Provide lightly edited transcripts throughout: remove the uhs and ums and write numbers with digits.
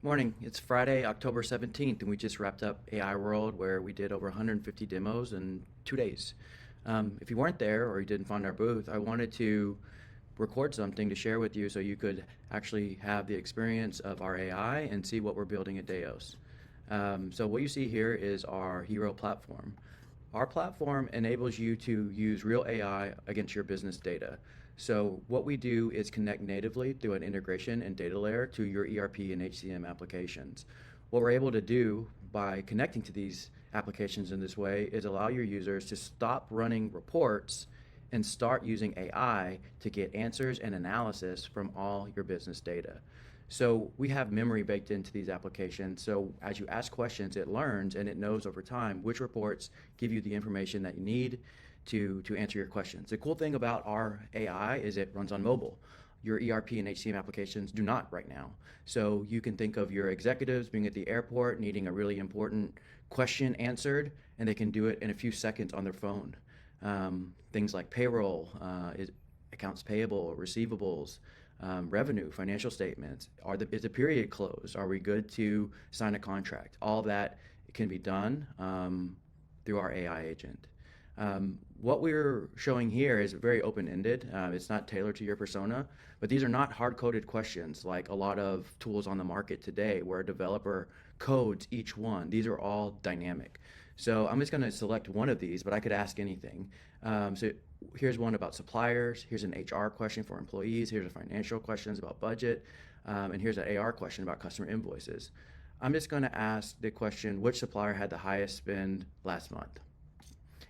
Morning. It's Friday, October 17th, and we just wrapped up AI World where we did over 150 demos in 2 days. If you weren't there or you didn't find our booth, I wanted to record something to share with you so you could actually have the experience of our AI and see what we're building at Dayos. So what you see here is our Hero platform. Our platform enables you to use real AI against your business data. So what we do is connect natively through an integration and data layer to your ERP and HCM applications. What we're able to do by connecting to these applications in this way is allow your users to stop running reports and start using AI to get answers and analysis from all your business data. So we have memory baked into these applications. So as you ask questions, it learns and it knows over time which reports give you the information that you need to answer your questions. The cool thing about our AI is it runs on mobile. Your ERP and HCM applications do not right now. So you can think of your executives being at the airport needing a really important question answered, and they can do it in a few seconds on their phone. Things like payroll, accounts payable, receivables, revenue, financial statements. Is the period closed? Are we good to sign a contract? All that can be done through our AI agent. What we're showing here is very open-ended. It's not tailored to your persona, but these are not hard-coded questions like a lot of tools on the market today where a developer codes each one. These are all dynamic. So I'm just going to select one of these, but I could ask anything. So here's one about suppliers. Here's an HR question for employees. Here's a financial questions about budget. And here's an AR question about customer invoices. I'm just going to ask the question, which supplier had the highest spend last month?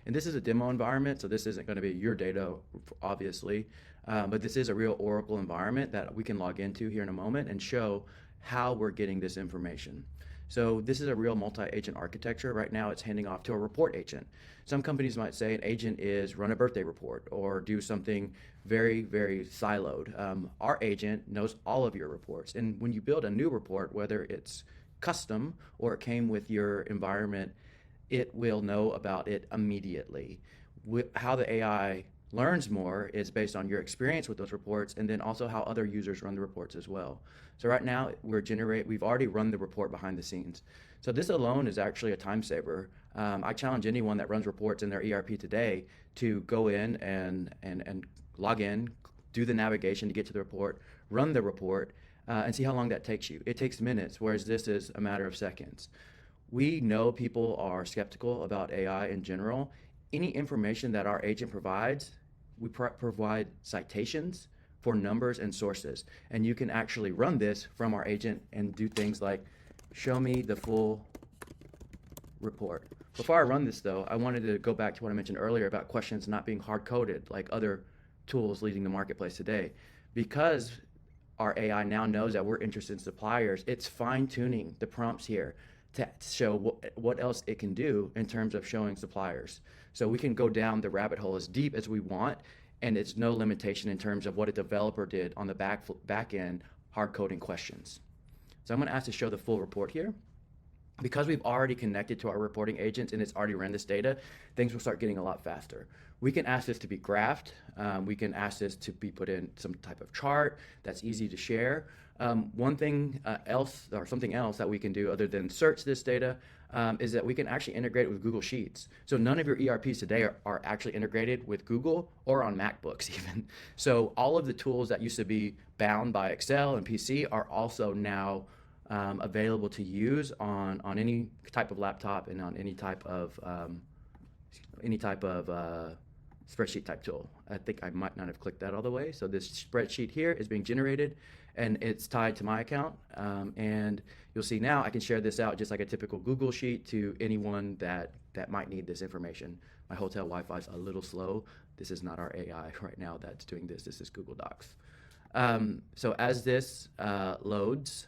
And this is a demo environment, so this isn't going to be your data, obviously, but this is a real Oracle environment that we can log into here in a moment and show how we're getting this information. So this is a real multi-agent architecture. Right now it's handing off to a report agent. Some companies might say an agent is run a birthday report or do something very, very siloed. Our agent knows all of your reports. And when you build a new report, whether it's custom or it came with your environment, it will know about it immediately. How the AI learns more is based on your experience with those reports and then also how other users run the reports as well. So right now we've already run the report behind the scenes. So this alone is actually a time saver. I challenge anyone that runs reports in their ERP today to go in and log in, do the navigation to get to the report, run the report, and see how long that takes you. It takes minutes, whereas this is a matter of seconds. We know people are skeptical about AI in general. Any information that our agent provides, we provide citations for numbers and sources. And you can actually run this from our agent and do things like show me the full report. Before I run this though, I wanted to go back to what I mentioned earlier about questions not being hard-coded like other tools leading the marketplace today. Because our AI now knows that we're interested in suppliers, it's fine-tuning the prompts here to show what else it can do in terms of showing suppliers. So we can go down the rabbit hole as deep as we want, and it's no limitation in terms of what a developer did on the back end hard coding questions. So I'm going to ask to show the full report here. Because we've already connected to our reporting agents and it's already ran this data, things will start getting a lot faster. We can ask this to be graphed. We can ask this to be put in some type of chart that's easy to share. One thing else, or something else that we can do other than search this data is that we can actually integrate it with Google Sheets. So none of your ERPs today are actually integrated with Google or on MacBooks even. So all of the tools that used to be bound by Excel and PC are also now available to use on any type of laptop and on any type of spreadsheet type tool. I think I might not have clicked that all the way. So this spreadsheet here is being generated and it's tied to my account. And you'll see now I can share this out just like a typical Google sheet to anyone that might need this information. My hotel Wi-Fi is a little slow. This is not our AI right now that's doing this. This is Google Docs. So as this loads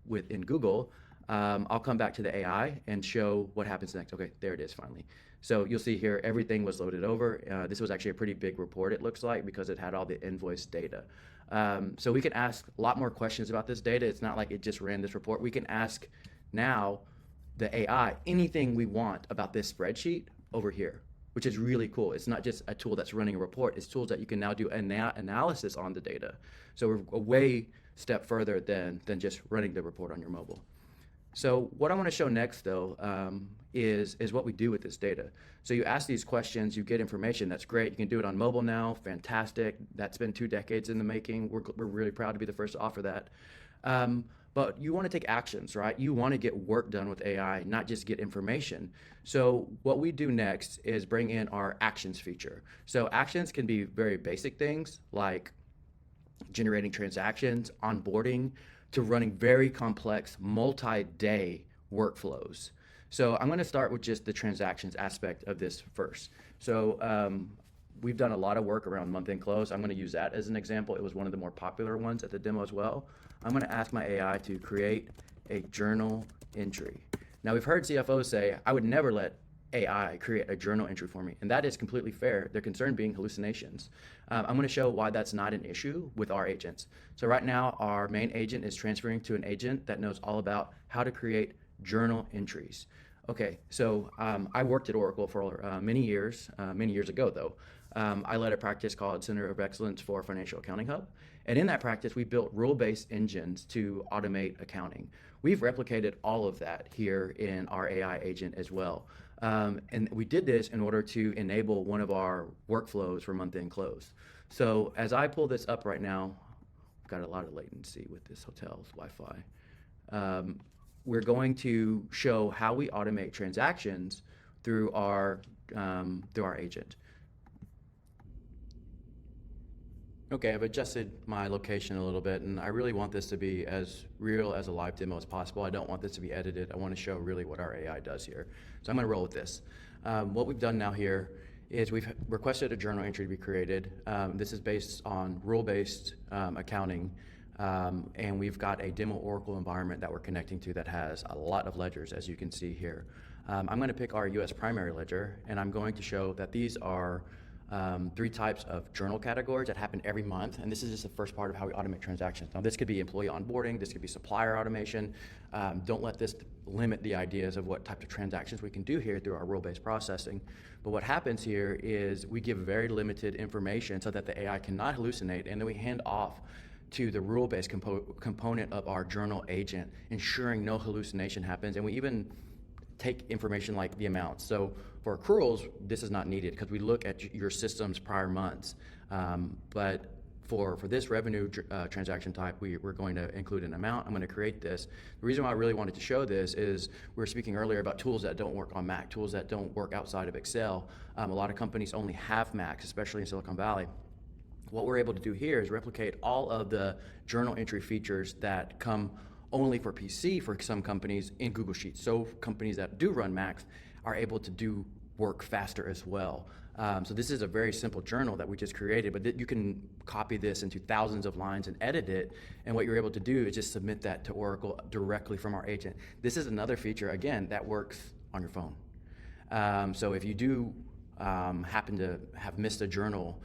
within Google, I'll come back to the AI and show what happens next. Okay, there it is finally. So you'll see here, everything was loaded over. This was actually a pretty big report, it looks like, because it had all the invoice data. So we can ask a lot more questions about this data. It's not like it just ran this report. We can ask now the AI anything we want about this spreadsheet over here, which is really cool. It's not just a tool that's running a report. It's tools that you can now do analysis on the data. So we're a way step further than just running the report on your mobile. So what I want to show next, though, is what we do with this data. So you ask these questions, you get information. That's great. You can do it on mobile now. Fantastic. That's been 2 decades in the making. We're really proud to be the first to offer that. But you want to take actions, right? You want to get work done with AI, not just get information. So what we do next is bring in our actions feature. So actions can be very basic things like generating transactions, onboarding, to running very complex multi-day workflows. So I'm going to start with just the transactions aspect of this first. So we've done a lot of work around month-end close. I'm going to use that as an example. It was one of the more popular ones at the demo as well. I'm going to ask my AI to create a journal entry. Now, we've heard CFOs say, I would never let AI create a journal entry for me, and that is completely fair. Their concern being hallucinations. I'm going to show why that's not an issue with our agents. So right now, our main agent is transferring to an agent that knows all about how to create journal entries. Okay, so I worked at Oracle for many years ago though. I led a practice called Center of Excellence for Financial Accounting Hub. And in that practice, we built rule-based engines to automate accounting. We've replicated all of that here in our AI agent as well. And we did this in order to enable one of our workflows for month-end close. So as I pull this up right now, I've got a lot of latency with this hotel's Wi-Fi. We're going to show how we automate transactions through our agent. Okay, I've adjusted my location a little bit, and I really want this to be as real as a live demo as possible. I don't want this to be edited. I want to show really what our AI does here. So I'm going to roll with this. What we've done now here is we've requested a journal entry to be created. This is based on rule-based accounting, and we've got a demo Oracle environment that we're connecting to that has a lot of ledgers, as you can see here. I'm going to pick our US primary ledger, and I'm going to show that these are 3 types of journal categories that happen every month, and this is just the first part of how we automate transactions. Now, this could be employee onboarding, this could be supplier automation. Don't let this limit the ideas of what types of transactions we can do here through our rule-based processing. But what happens here is we give very limited information so that the AI cannot hallucinate, and then we hand off to the rule-based component of our journal agent, ensuring no hallucination happens, and we even take information like the amounts. So for accruals, this is not needed because we look at your system's prior months. But for this revenue transaction type, we're going to include an amount. I'm going to create this. The reason why I really wanted to show this is we were speaking earlier about tools that don't work on Mac, tools that don't work outside of Excel. A lot of companies only have Macs, especially in Silicon Valley. What we're able to do here is replicate all of the journal entry features that come only for PC for some companies in Google Sheets. So companies that do run Macs are able to do work faster as well. So this is a very simple journal that we just created, but you can copy this into thousands of lines and edit it. And what you're able to do is just submit that to Oracle directly from our agent. This is another feature, again, that works on your phone. So if you do happen to have missed a journal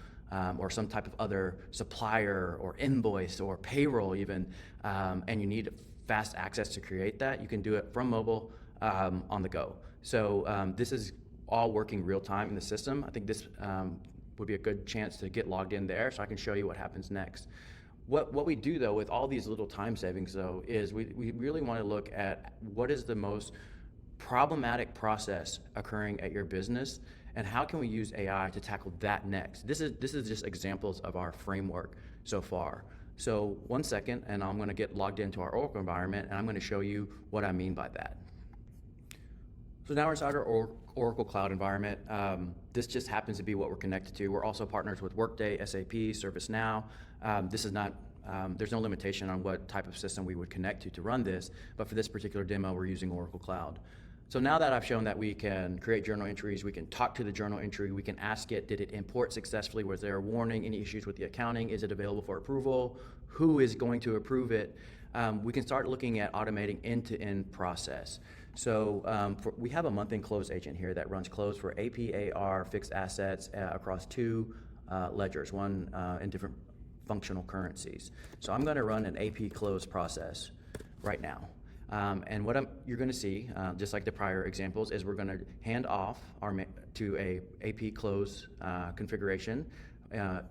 or some type of other supplier or invoice or payroll even, and you need fast access to create that, you can do it from mobile on the go. So this is all working real time in the system. I think this would be a good chance to get logged in there so I can show you what happens next. What we do though with all these little time savings though is we really want to look at what is the most problematic process occurring at your business and how can we use AI to tackle that next. This is just examples of our framework so far. So 1 second, and I'm going to get logged into our Oracle environment, and I'm going to show you what I mean by that. So now we're inside our Oracle Cloud environment. This just happens to be what we're connected to. We're also partners with Workday, SAP, ServiceNow. This is not, there's no limitation on what type of system we would connect to run this, but for this particular demo, we're using Oracle Cloud. So now that I've shown that we can create journal entries, we can talk to the journal entry, we can ask it, did it import successfully? Was there a warning? Any issues with the accounting? Is it available for approval? Who is going to approve it? We can start looking at automating end-to-end process. So we have a month-end close agent here that runs close for AP, AR, fixed assets across 2 ledgers, one in different functional currencies. So I'm going to run an AP close process right now. And what you're going to see, just like the prior examples, is we're going to hand off to a AP close configuration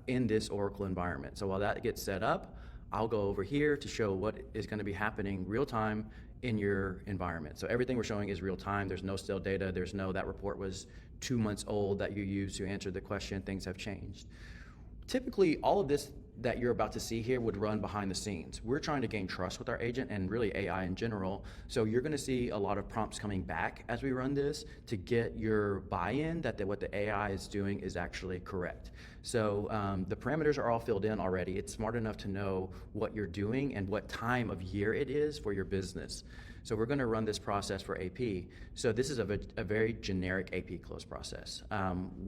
in this Oracle environment. So while that gets set up, I'll go over here to show what is going to be happening real time in your environment. So everything we're showing is real time. There's no stale data. There's no that report was 2 months old that you used to answer the question. Things have changed. Typically, all of this that you're about to see here would run behind the scenes. We're trying to gain trust with our agent and really AI in general. So you're going to see a lot of prompts coming back as we run this to get your buy-in that what the AI is doing is actually correct. So the parameters are all filled in already. It's smart enough to know what you're doing and what time of year it is for your business. So we're going to run this process for AP. So this is a very generic AP close process.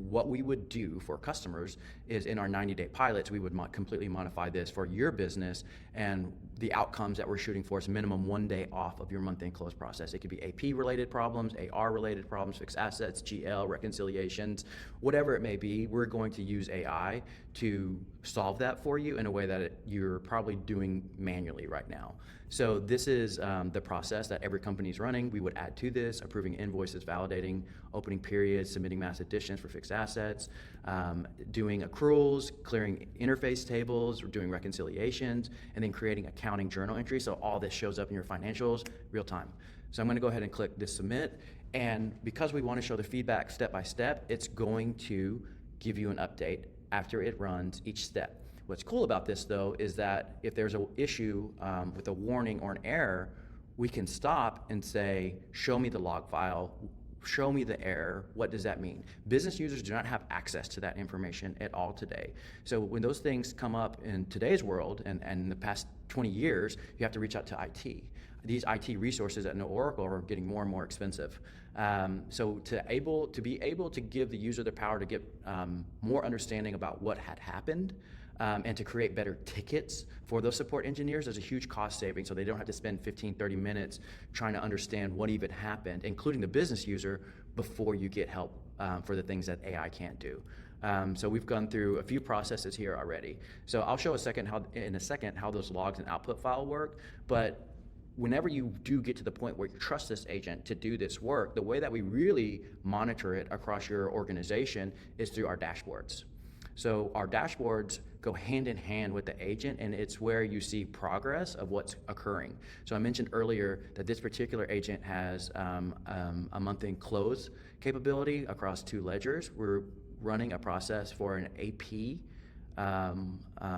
What we would do for customers is in our 90-day pilots, we would completely modify this for your business, and the outcomes that we're shooting for is minimum 1 day off of your month-end close process. It could be AP-related problems, AR-related problems, fixed assets, GL, reconciliations, whatever it may be. We're going to use AI to solve that for you in a way that you're probably doing manually right now. So this is the process that every company is running. We would add to this, approving invoices, validating opening periods, submitting mass additions for fixed assets, doing accruals, clearing interface tables, doing reconciliations, and then creating accounting journal entries. So all this shows up in your financials real time. So I'm going to go ahead and click this submit. And because we want to show the feedback step by step, it's going to give you an update after it runs each step. What's cool about this, though, is that if there's an issue with a warning or an error, we can stop and say, show me the log file, show me the error, what does that mean? Business users do not have access to that information at all today. So when those things come up in today's world and in the past 20 years, you have to reach out to IT. These IT resources at Oracle are getting more and more expensive. So to be able to give the user the power to get more understanding about what had happened, and to create better tickets for those support engineers, there's a huge cost saving, so they don't have to spend 15, 30 minutes trying to understand what even happened, including the business user, before you get help for the things that AI can't do. So we've gone through a few processes here already. So I'll show in a second how those logs and output file work, but whenever you do get to the point where you trust this agent to do this work, the way that we really monitor it across your organization is through our dashboards. So our dashboards go hand in hand with the agent, and it's where you see progress of what's occurring. So I mentioned earlier that this particular agent has a month-end close capability across 2 ledgers. We're running a process for an AP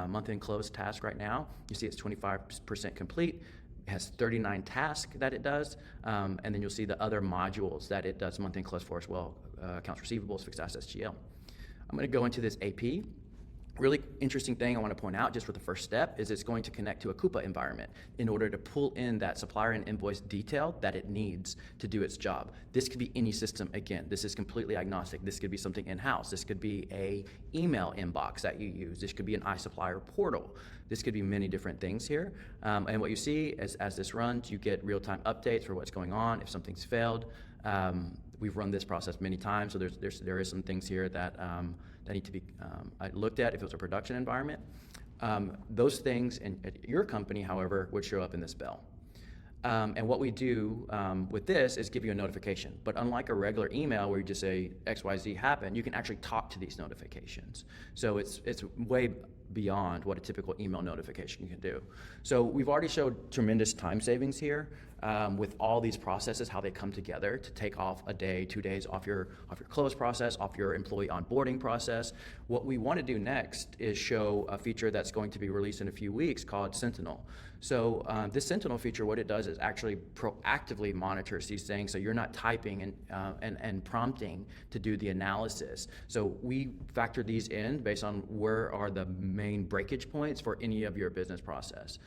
month-end close task right now. You see it's 25% complete. It has 39 tasks that it does, and then you'll see the other modules that it does month-end close for as well, accounts receivables, fixed assets, GL. I'm going to go into this AP. Really interesting thing I want to point out just for the first step is it's going to connect to a Coupa environment in order to pull in that supplier and invoice detail that it needs to do its job. This could be any system. Again, this is completely agnostic. This could be something in-house. This could be a email inbox that you use. This could be an iSupplier portal. This could be many different things here. And what you see as this runs, you get real-time updates for what's going on, if something's failed. We've run this process many times, so there is some things here that need to be looked at if it was a production environment. Those things at your company, however, would show up in this bell. And what we do with this is give you a notification. But unlike a regular email where you just say XYZ happened, you can actually talk to these notifications. So it's way beyond what a typical email notification can do. So we've already showed tremendous time savings here with all these processes, how they come together to take off a day, 2 days off your close process, off your employee onboarding process. What we want to do next is show a feature that's going to be released in a few weeks called Sentinel. So this Sentinel feature, what it does is actually proactively monitors these things, so you're not typing and prompting to do the analysis. So we factor these in based on where are the main breakage points for any of your business process.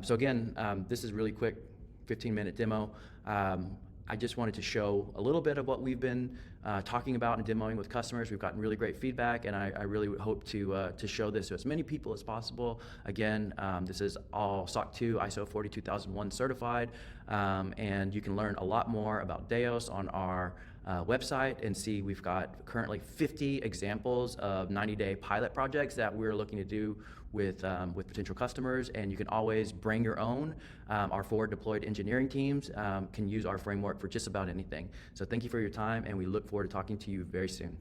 So again, this is really quick, 15-minute demo. I just wanted to show a little bit of what we've been talking about and demoing with customers. We've gotten really great feedback, and I really would hope to show this to as many people as possible. Again, this is all SOC 2 ISO 42001 certified, and you can learn a lot more about Dayos on our website and see we've got currently 50 examples of 90-day pilot projects that we're looking to do with potential customers, and you can always bring your own. Our forward deployed engineering teams can use our framework for just about anything. So thank you for your time, and we look forward to talking to you very soon.